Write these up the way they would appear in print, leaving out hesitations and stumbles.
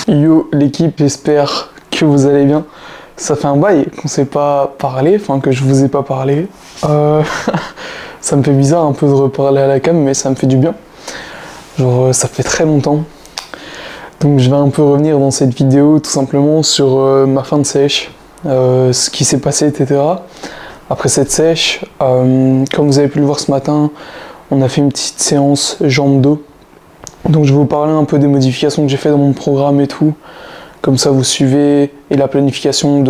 Yo l'équipe, j'espère que vous allez bien. Ça fait un bail qu'on s'est pas parlé, enfin que je vous ai pas parlé. Ça me fait bizarre un peu de reparler à la cam, mais ça me fait du bien. Genre ça fait très longtemps. Donc je vais un peu revenir dans cette vidéo tout simplement sur ma fin de sèche, ce qui s'est passé, etc. Après cette sèche, comme vous avez pu le voir ce matin, on a fait une petite séance jambes-dos. Donc je vais vous parler un peu des modifications que j'ai fait dans mon programme et tout. Comme ça vous suivez, et la planification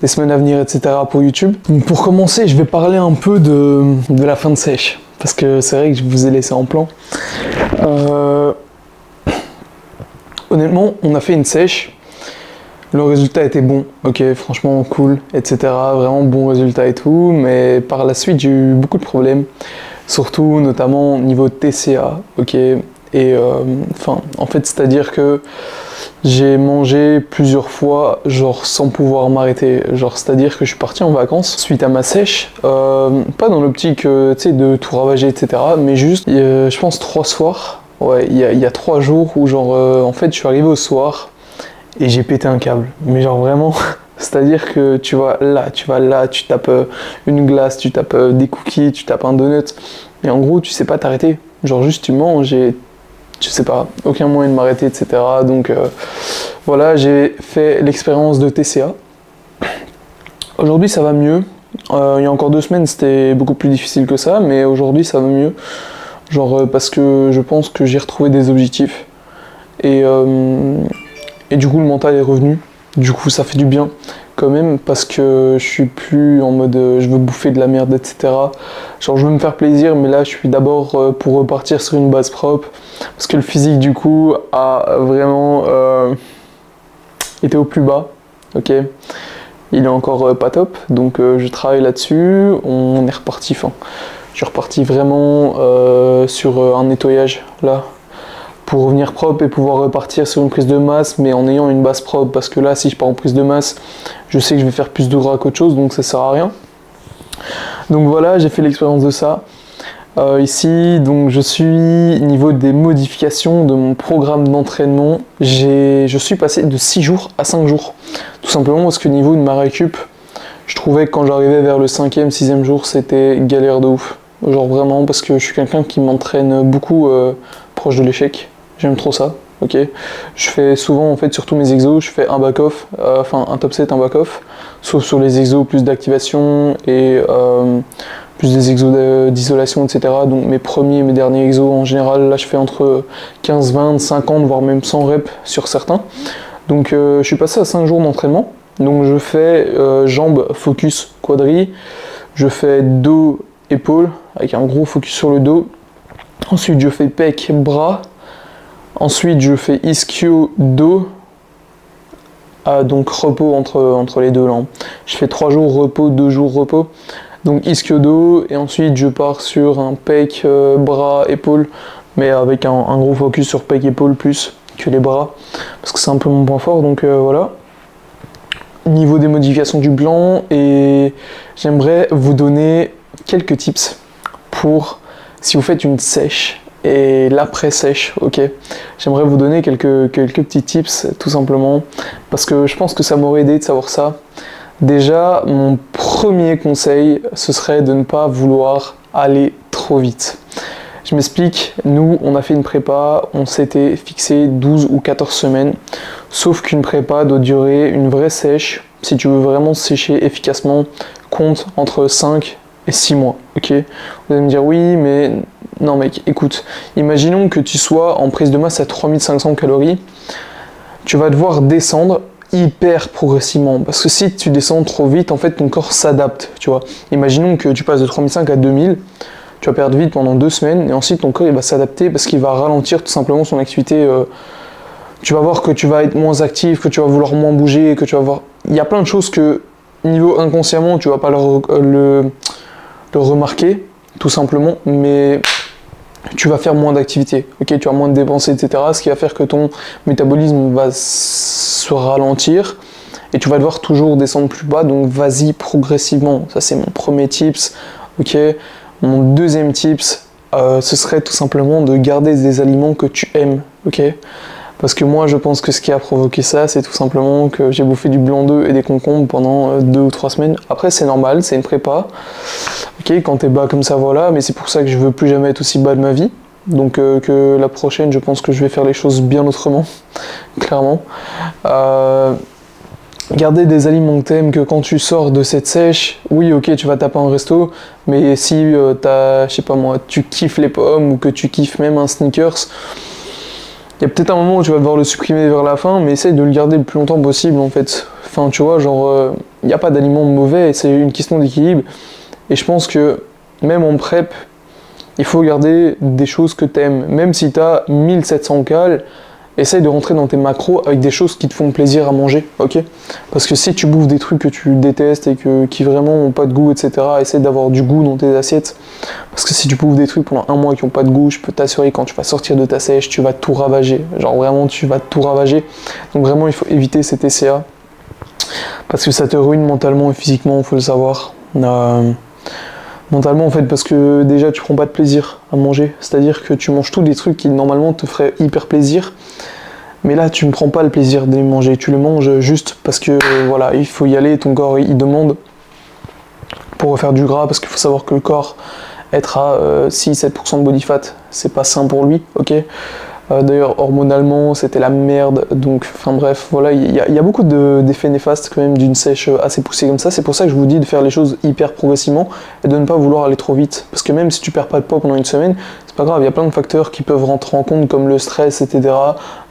des semaines à venir, etc. pour YouTube. Donc pour commencer, je vais parler un peu de la fin de sèche. Parce que c'est vrai que je vous ai laissé en plan. Honnêtement, on a fait une sèche. Le résultat était bon, ok, franchement cool, etc. Vraiment bon résultat et tout. Mais par la suite, j'ai eu beaucoup de problèmes. Surtout, notamment au niveau de TCA, ok. Et en fait, c'est-à-dire que j'ai mangé plusieurs fois, genre sans pouvoir m'arrêter. Genre, c'est-à-dire que je suis parti en vacances suite à ma sèche, pas dans l'optique, tu sais, de tout ravager, etc. Mais juste, je pense 3 soirs. Ouais, il y a 3 jours où genre, en fait, je suis arrivé au soir et j'ai pété un câble. Mais genre vraiment, c'est-à-dire que tu vas là, tu tapes une glace, tu tapes des cookies, tu tapes un donut. Et en gros, tu sais pas t'arrêter. Genre juste tu manges et je sais pas, aucun moyen de m'arrêter, etc. Donc voilà, j'ai fait l'expérience de TCA. Aujourd'hui ça va mieux. Il y a encore 2 semaines c'était beaucoup plus difficile que ça, mais aujourd'hui ça va mieux. Genre parce que je pense que j'ai retrouvé des objectifs. Et du coup le mental est revenu. Du coup ça fait du bien quand même parce que je suis plus en mode je veux bouffer de la merde, etc. Genre je veux me faire plaisir, mais là je suis d'abord pour repartir sur une base propre parce que le physique du coup a vraiment été au plus bas, ok. Il est encore pas top, donc je travaille là-dessus. On est reparti, je suis reparti vraiment sur un nettoyage là pour revenir propre et pouvoir repartir sur une prise de masse, mais en ayant une base propre, parce que là si je pars en prise de masse, je sais que je vais faire plus de gras qu'autre chose, donc ça sert à rien. Donc voilà, j'ai fait l'expérience de ça. Ici, donc je suis niveau des modifications de mon programme d'entraînement, je suis passé de 6 jours à 5 jours. Tout simplement parce que niveau de ma récup, je trouvais que quand j'arrivais vers le 5e, 6e jour, c'était galère de ouf. Genre vraiment, parce que je suis quelqu'un qui m'entraîne beaucoup proche de l'échec. J'aime trop ça, ok. Je fais souvent, en fait, sur tous mes exos, je fais un back-off, un top set, un back-off, sauf sur les exos plus d'activation et plus des exos d'isolation, etc. Donc mes premiers et mes derniers exos, en général, là, je fais entre 15, 20, 50, voire même 100 reps sur certains. Donc je suis passé à 5 jours d'entraînement. Donc je fais jambes, focus, quadri. Je fais dos, épaules, avec un gros focus sur le dos. Ensuite, je fais pec, bras. Ensuite, je fais ischio, dos. Donc repos entre les deux là. Je fais 3 jours repos, 2 jours repos. Donc ischio, dos. Et ensuite, je pars sur un pec, bras, épaules. Mais avec un gros focus sur pec, épaules plus que les bras. Parce que c'est un peu mon point fort. Donc voilà. Niveau des modifications du plan. Et j'aimerais vous donner quelques tips pour si vous faites une sèche et l'après-sèche, ok. J'aimerais vous donner quelques petits tips, tout simplement, parce que je pense que ça m'aurait aidé de savoir ça. Déjà, mon premier conseil, ce serait de ne pas vouloir aller trop vite. Je m'explique, nous, on a fait une prépa, on s'était fixé 12 ou 14 semaines, sauf qu'une prépa doit durer une vraie sèche, si tu veux vraiment sécher efficacement, compte entre 5 et 6 mois, ok. Vous allez me dire oui, mais non mec, écoute, imaginons que tu sois en prise de masse à 3500 calories, tu vas devoir descendre hyper progressivement, parce que si tu descends trop vite, en fait ton corps s'adapte, tu vois. Imaginons que tu passes de 3500 à 2000, tu vas perdre vite pendant 2 semaines, et ensuite ton corps il va s'adapter parce qu'il va ralentir tout simplement son activité. Tu vas voir que tu vas être moins actif, que tu vas vouloir moins bouger, que tu vas voir... Il y a plein de choses que, niveau inconsciemment, tu vas pas le remarquer, tout simplement, mais tu vas faire moins d'activité, ok, tu vas moins de dépenser, etc. Ce qui va faire que ton métabolisme va se ralentir et tu vas devoir toujours descendre plus bas, donc vas-y progressivement. Ça c'est mon premier tips, ok. Mon deuxième tips, ce serait tout simplement de garder des aliments que tu aimes, ok. Parce que moi, je pense que ce qui a provoqué ça, c'est tout simplement que j'ai bouffé du blanc d'œuf et des concombres pendant 2 ou 3 semaines. Après, c'est normal, c'est une prépa. Ok, quand t'es bas comme ça, voilà, mais c'est pour ça que je veux plus jamais être aussi bas de ma vie. Donc que la prochaine, je pense que je vais faire les choses bien autrement, clairement. Garder des aliments que t'aimes, que quand tu sors de cette sèche, oui ok tu vas taper un resto, mais si je sais pas moi, tu kiffes les pommes ou que tu kiffes même un sneakers, il y a peut-être un moment où tu vas devoir le supprimer vers la fin, mais essaye de le garder le plus longtemps possible en fait. Enfin tu vois, genre, il n'y a pas d'aliments mauvais, c'est une question d'équilibre. Et je pense que même en prep, il faut garder des choses que t'aimes. Même si t'as 1700 cales, essaye de rentrer dans tes macros avec des choses qui te font plaisir à manger, ok? Parce que si tu bouffes des trucs que tu détestes et qui vraiment ont pas de goût, etc., essaye d'avoir du goût dans tes assiettes. Parce que si tu bouffes des trucs pendant un mois qui ont pas de goût, je peux t'assurer quand tu vas sortir de ta sèche, tu vas tout ravager. Genre vraiment, tu vas tout ravager. Donc vraiment, il faut éviter cet TCA. Parce que ça te ruine mentalement et physiquement, il faut le savoir. Mentalement en fait, parce que déjà tu prends pas de plaisir à manger, c'est-à-dire que tu manges tous des trucs qui normalement te feraient hyper plaisir, mais là tu ne prends pas le plaisir de les manger, tu les manges juste parce que voilà, il faut y aller, ton corps il demande pour refaire du gras, parce qu'il faut savoir que le corps être à 6-7% de body fat, c'est pas sain pour lui, ok? D'ailleurs, hormonalement, c'était la merde. Donc, enfin bref, voilà, il y a beaucoup d'effets néfastes quand même d'une sèche assez poussée comme ça. C'est pour ça que je vous dis de faire les choses hyper progressivement et de ne pas vouloir aller trop vite. Parce que même si tu perds pas de poids pendant une semaine, c'est pas grave, il y a plein de facteurs qui peuvent rentrer en compte comme le stress, etc.,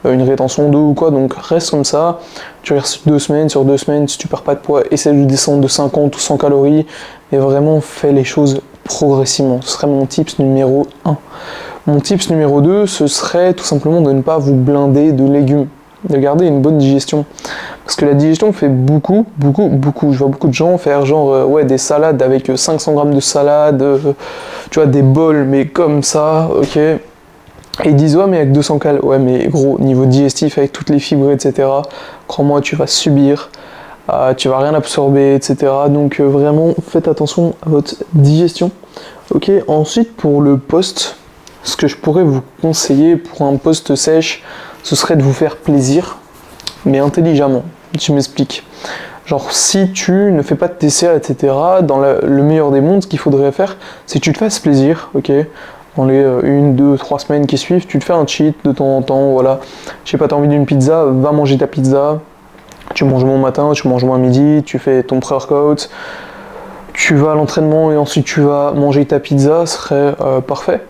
une rétention d'eau ou quoi. Donc reste comme ça, tu restes 2 semaines, sur 2 semaines, si tu perds pas de poids, essaie de descendre de 50 ou 100 calories, mais vraiment fais les choses progressivement. Ce serait mon tips numéro 1. Mon tips numéro 2, ce serait tout simplement de ne pas vous blinder de légumes, de garder une bonne digestion. Parce que la digestion fait beaucoup. Je vois beaucoup de gens faire genre ouais, des salades avec 500 grammes de salade, tu vois, des bols, mais comme ça, ok. Et ils disent ouais, mais avec 200 calories, ouais, mais gros, niveau digestif, avec toutes les fibres, etc., crois-moi, tu vas subir, tu vas rien absorber, etc. Donc vraiment, faites attention à votre digestion. Ok, ensuite pour le post, ce que je pourrais vous conseiller pour un post sèche, ce serait de vous faire plaisir, mais intelligemment. Je m'explique. Genre, si tu ne fais pas de TCA, etc., dans le meilleur des mondes, ce qu'il faudrait faire, c'est que tu te fasses plaisir, ok? Dans les 1, 2, 3 semaines qui suivent, tu te fais un cheat de temps en temps, voilà. Je sais pas, t'as envie d'une pizza, va manger ta pizza. Tu manges moins au matin, tu manges moins à midi, tu fais ton pré-workout, tu vas à l'entraînement et ensuite tu vas manger ta pizza, ce serait parfait.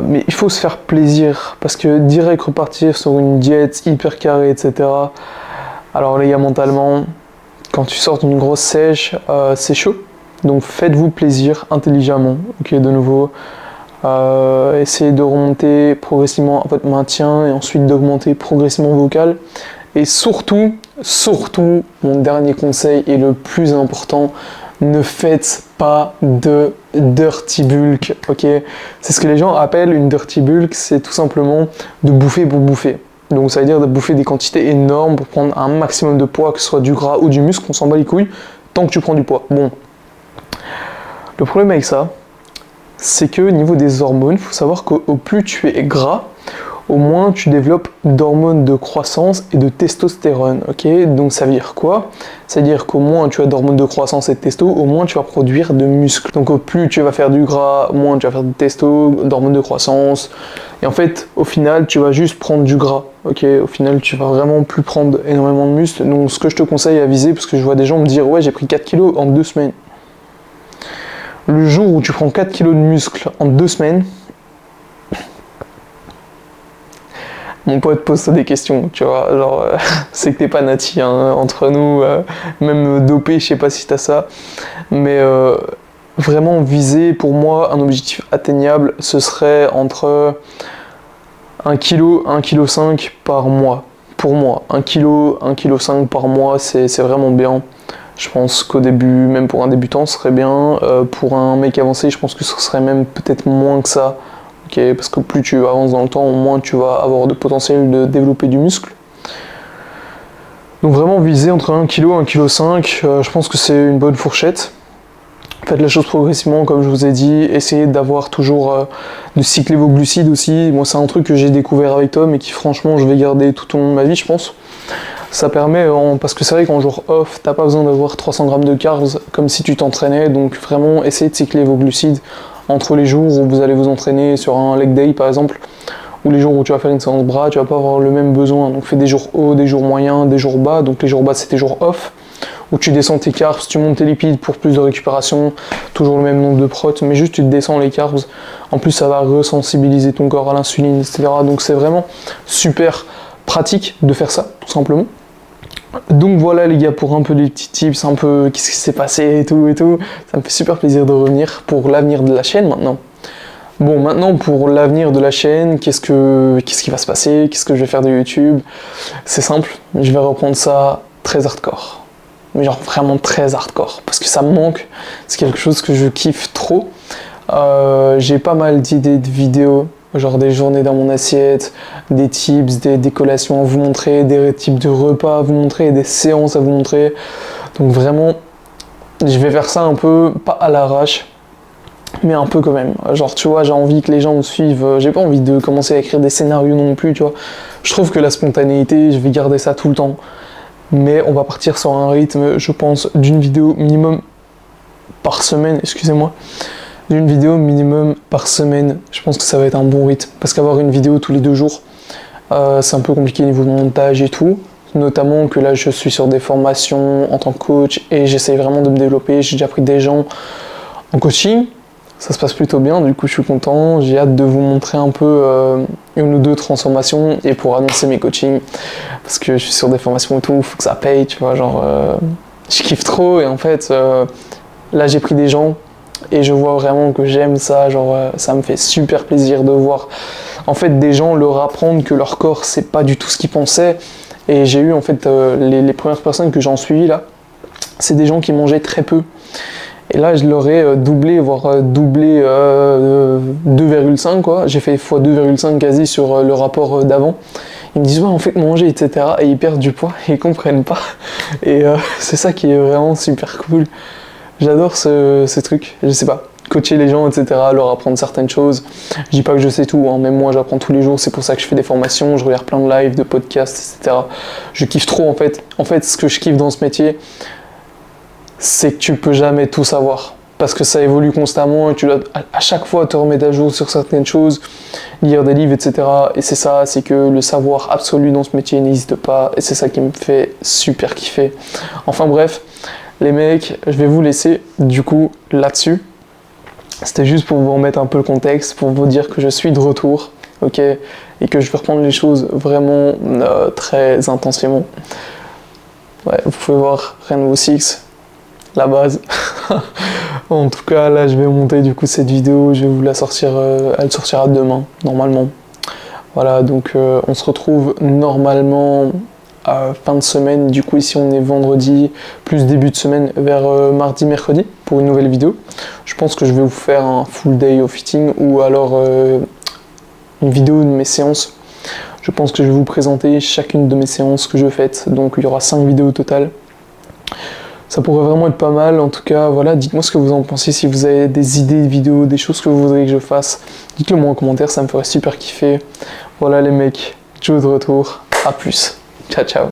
Mais il faut se faire plaisir, parce que direct repartir sur une diète hyper carrée, etc. Alors les gars, mentalement, quand tu sors d'une grosse sèche, c'est chaud. Donc faites-vous plaisir intelligemment, ok, de nouveau. Essayez de remonter progressivement à votre maintien et ensuite d'augmenter progressivement vos cales. Et surtout, mon dernier conseil et le plus important, ne faites pas de dirty bulk, ok? C'est ce que les gens appellent une dirty bulk, c'est tout simplement de bouffer pour bouffer. Donc ça veut dire de bouffer des quantités énormes pour prendre un maximum de poids, que ce soit du gras ou du muscle, on s'en bat les couilles, tant que tu prends du poids. Bon, le problème avec ça, c'est que au niveau des hormones, il faut savoir qu'au plus tu es gras, au moins tu développes d'hormones de croissance et de testostérone, ok? Donc ça veut dire quoi? Ça veut dire qu'au moins tu as d'hormones de croissance et de testo, au moins tu vas produire de muscles. Donc au plus tu vas faire du gras, moins tu vas faire de testo, d'hormones de croissance. Et en fait, au final, tu vas juste prendre du gras, ok? Au final, tu vas vraiment plus prendre énormément de muscles. Donc ce que je te conseille à viser, parce que je vois des gens me dire, ouais, j'ai pris 4 kilos en 2 semaines. Le jour où tu prends 4 kilos de muscles en 2 semaines, mon pote pose des questions, tu vois, genre, c'est que t'es pas nati, hein, entre nous, même dopé, je sais pas si t'as ça, mais vraiment viser, pour moi, un objectif atteignable, ce serait entre 1 kg, 1,5 kg par mois, pour moi, 1 kg, 1,5 kg par mois, c'est vraiment bien. Je pense qu'au début, même pour un débutant, ce serait bien, pour un mec avancé, je pense que ce serait même peut-être moins que ça. Okay, parce que plus tu avances dans le temps, moins tu vas avoir de potentiel de développer du muscle. Donc vraiment viser entre 1 kg et 1,5 kg, je pense que c'est une bonne fourchette. Faites la chose progressivement, comme je vous ai dit. Essayez d'avoir toujours, de cycler vos glucides aussi. Moi, c'est un truc que j'ai découvert avec Tom et qui, franchement, je vais garder tout au long de ma vie, je pense. Ça permet, parce que c'est vrai qu'en jour off, t'as pas besoin d'avoir 300 grammes de carbs comme si tu t'entraînais. Donc, vraiment, essayez de cycler vos glucides entre les jours où vous allez vous entraîner sur un leg day, par exemple, ou les jours où tu vas faire une séance bras, tu vas pas avoir le même besoin. Donc, fais des jours hauts, des jours moyens, des jours bas. Donc, les jours bas, c'est tes jours off, où tu descends tes carbs, tu montes tes lipides pour plus de récupération, toujours le même nombre de protes, mais juste tu te descends les carbs. En plus, ça va resensibiliser ton corps à l'insuline, etc. Donc, c'est vraiment super pratique de faire ça, tout simplement. Donc voilà les gars, pour un peu des petits tips, un peu qu'est-ce qui s'est passé et tout, ça me fait super plaisir de revenir pour l'avenir de la chaîne maintenant. Bon, maintenant pour l'avenir de la chaîne, qu'est-ce qui va se passer, qu'est-ce que je vais faire de YouTube? C'est simple, je vais reprendre ça très hardcore. Mais genre vraiment très hardcore, parce que ça me manque, c'est quelque chose que je kiffe trop. J'ai pas mal d'idées de vidéos, genre des journées dans mon assiette, des tips, des collations à vous montrer, des types de repas à vous montrer, des séances à vous montrer. Donc vraiment, je vais faire ça un peu, pas à l'arrache, mais un peu quand même. Genre tu vois, j'ai envie que les gens me suivent, j'ai pas envie de commencer à écrire des scénarios non plus, tu vois. Je trouve que la spontanéité, je vais garder ça tout le temps. Mais on va partir sur un rythme, je pense, d'une vidéo minimum par semaine, excusez-moi. D'une vidéo minimum par semaine, je pense que ça va être un bon rythme. Parce qu'avoir une vidéo tous les 2 jours, c'est un peu compliqué au niveau de montage et tout. Notamment que là, je suis sur des formations en tant que coach et j'essaie vraiment de me développer. J'ai déjà pris des gens en coaching. Ça se passe plutôt bien, du coup je suis content. J'ai hâte de vous montrer un peu une ou deux transformations et pour annoncer mes coachings. Parce que je suis sur des formations et tout, il faut que ça paye, tu vois. Genre, je kiffe trop et en fait, là j'ai pris des gens. Et je vois vraiment que j'aime ça, genre ça me fait super plaisir de voir en fait des gens leur apprendre que leur corps c'est pas du tout ce qu'ils pensaient. Et j'ai eu en fait les premières personnes que j'en suivi là, c'est des gens qui mangeaient très peu. Et là je leur ai doublé, voire doublé 2,5 quoi. J'ai fait x2,5 quasi sur le rapport d'avant. Ils me disent ouais on fait que manger etc. Et ils perdent du poids et ils comprennent pas. Et c'est ça qui est vraiment super cool. J'adore ce truc, je sais pas, coacher les gens, etc., leur apprendre certaines choses. Je dis pas que je sais tout, hein, même moi j'apprends tous les jours, c'est pour ça que je fais des formations, je regarde plein de lives, de podcasts, etc. Je kiffe trop en fait. En fait, ce que je kiffe dans ce métier, c'est que tu peux jamais tout savoir. Parce que ça évolue constamment et tu dois à chaque fois te remettre à jour sur certaines choses, lire des livres, etc. Et c'est ça, c'est que le savoir absolu dans ce métier n'existe pas. Et c'est ça qui me fait super kiffer. Enfin bref. Les mecs, je vais vous laisser du coup là-dessus. C'était juste pour vous remettre un peu le contexte, pour vous dire que je suis de retour, ok, et que je vais reprendre les choses vraiment très intensément. Ouais, vous pouvez voir Rainbow Six, la base. En tout cas, là, je vais monter du coup cette vidéo, je vais vous la sortir, elle sortira demain, normalement. Voilà, donc on se retrouve normalement fin de semaine, du coup ici on est vendredi, plus début de semaine vers mardi, mercredi pour une nouvelle vidéo. Je pense que je vais vous faire un full day au fitting ou alors une vidéo de mes séances. Je pense que je vais vous présenter chacune de mes séances que je fais, donc il y aura 5 vidéos au total. Ça pourrait vraiment être pas mal, en tout cas voilà, dites-moi ce que vous en pensez, si vous avez des idées de vidéos, des choses que vous voudriez que je fasse, dites-le moi en commentaire, ça me ferait super kiffer. Voilà les mecs, Joe de retour, à plus. Ciao, ciao.